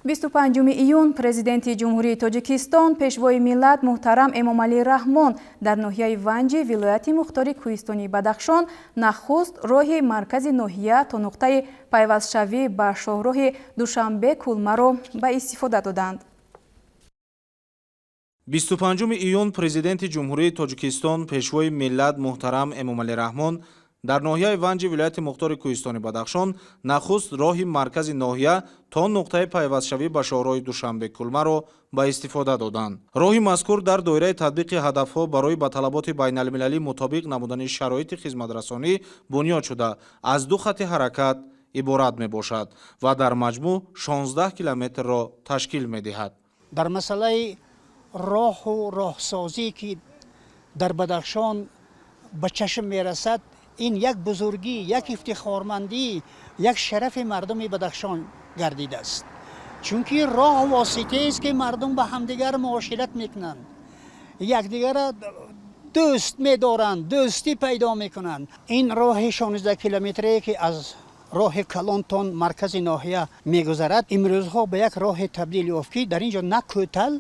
25 июн президенти ҷумҳурии Тоҷикистон пешвои миллат муҳтарам Эмомалӣ Раҳмон дар ноҳияи Ванҷи вилояти мухтори Кӯҳистони Бадахшон нахуст роҳи маркази ноҳия то нуқтаи пайвастшавӣ ба шоҳроҳи Душанбе Кулмаро ба истифода доданд. 25 июн президенти ҷумҳурии Тоҷикистон пешвои миллат муҳтарам Эмомалӣ Раҳмон дар ноҳияи Ванҷи вилояти мухтори Кӯҳистони Бадахшон нахуст роҳи маркази ноҳия то нуқтаи пайвастшавӣ ба шоҳроҳи Душанбе Кулмаро ба истифода доданд. Роҳи мазкур дар доираи татбиқи ҳадафҳо барои ба талаботи байналмилалӣ мутобиқ намудани шароити хизматрасонӣ бунёд шуда аз ду хатти ҳаракат иборат мебошад ва дар маҷмӯъ 16 километрро ташкил медиҳад. дар масъалаи роҳу роҳсозӣ ки дар Бадахшон ба чашм мерасад, ин як бузургӣ, як ифтихормандӣ, як шарафи мардуми Бадахшон гардидааст. чунки роҳ воситаест ки мардум ба ҳамдигар муошират мекунанд, якдигара дӯст медоранд, дӯстӣ пайдо мекунанд. ин роҳи 16 километрие ки аз роҳи Калонтон маркази ноҳия мегузарад, имрӯзҳо ба як роҳи табдил ёфт ки дар инҷо на кӯтал,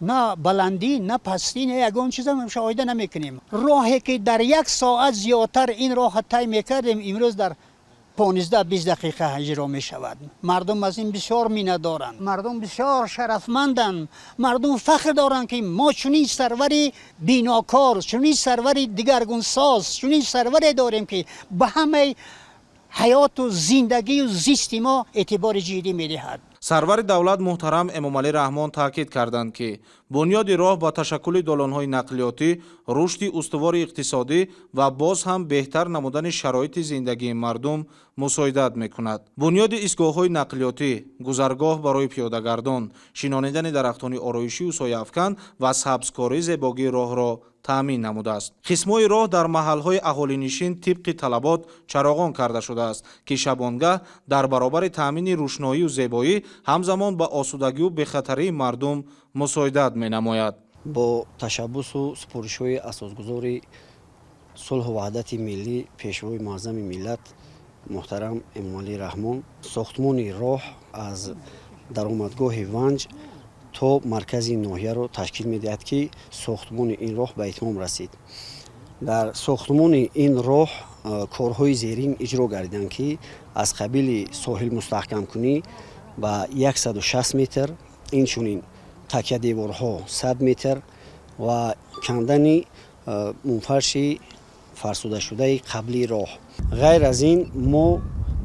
на баландӣ, на пастӣ, на ягон чиза мушоҳида намекунем. роҳе ки дар як соат зиёдтар ин роҳа тай мекардем, имрӯз дар 15-20 дақиқа иҷро мешавад. мардум аз ин бисёр миннат доранд, мардум бисёр шарафманданд, мардум фахр доранд ки мо чунин сарвари бинокор, чунин сарвари дигаргунсоз, чунин сарваре дорем ки ба ҳамаи ҳаёту зиндагию зисти мо эътибори ҷиддӣ медиҳад. сарвари давлат муҳтарам Эмомалӣ Раҳмон таъкид карданд ки бунёди роҳ ба ташаккули долонҳои нақлиётӣ, рушди устувори иқтисодӣ ва боз ҳам беҳтар намудани шароити зиндагии мардум мусоидат мекунад. бунёди истгоҳҳои нақлиётӣ, гузаргоҳ барои пиёдагардон, шинонидани дарахтони ороишию сояафкан ва сабзкории зебогии роҳро таъмин намудааст. қисмҳои роҳ дар маҳалҳои аҳолинишин тибқи талабот чароғон карда шудааст ки шабонгаҳ дар баробари таъмини рӯшноию зебоӣ ҳамзамон ба осудагию бехатарии мардум мусоидат менамояд. бо ташаббусу супоришҳои асосгузори сулҳу ваҳдати миллӣ пешвои муаззами миллат муҳтарам Эмомалӣ Раҳмон сохтмони роҳ аз даромадгоҳи Ванҷ то маркази ноҳияро ташкил медиҳад ки сохтмони ин роҳ ба итмом расид. дар сохтмони ин роҳ корҳои зерин иҷро гардиданд ки аз қабили соҳил мустаҳкамкунӣ ба 160 метр, инчунин такядеворҳо 100 метр ва кандани мунфарши фарсудашудаи қаблии роҳ. ғайр аз ин мо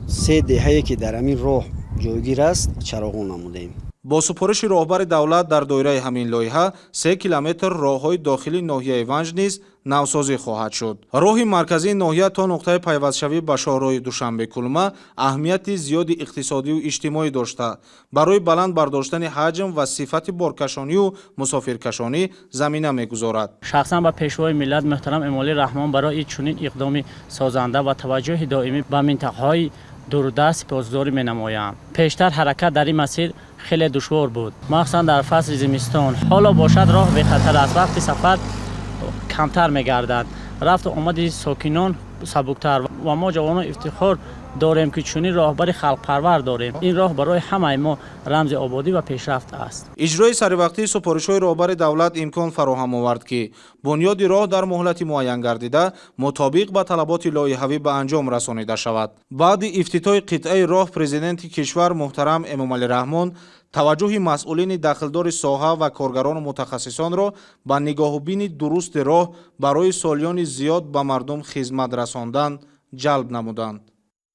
3 деҳае ки дар ҳамин роҳ ҷойгир аст чароғон намудем. бо супориши роҳбари давлат дар доираи ҳамин лоиҳа 3 километр роҳҳои дохили ноҳияи Ванҷ низ навсозӣ хоҳад шуд. роҳи марказии ноҳия то нуқтаи пайвастшавӣ ба шоҳроҳи Душанбе Кулма аҳамияти зиёди иқтисодию иҷтимоӣ дошта, барои баланд бардоштани ҳаҷм ва сифати боркашонию мусофиркашонӣ замина мегузорад. шахсан ба пешвои миллат муҳтарам Эмомалӣ Раҳмон барои чунин иқдоми созанда ва таваҷҷӯҳи доимӣ ба минтақаҳои дурдаст сипосгузорӣ менамоям. пештар ҳаракат дар ин масир хеле душвор буд, махсусан дар фасли зимистон. ҳоло бошад роҳ бехатар аст, вақти сафар камтар мегардад, рафту омади сокинон сабуктар ва мо ҷавонон ифтихор дорем ки чунин роҳбари халқпарвар дорем. ин роҳ барои ҳамаи мо рамзи ободӣ ва пешрафт аст. иҷрои саривақтии супоришҳои роҳбари давлат имкон фароҳам овард ки бунёди роҳ дар муҳлати муайян гардида мутобиқ ба талаботи лоиҳавӣ ба анҷом расонида шавад. баъди ифтитоҳи қитъаи роҳ президенти кишвар муҳтарам Эмомалӣ Раҳмон таваҷҷӯҳи масъулини дахлдори соҳа ва коргарону мутахассисонро ба нигоҳубини дурусти роҳ барои солиёни зиёд ба мардум хизмат расондан ҷалб намуданд.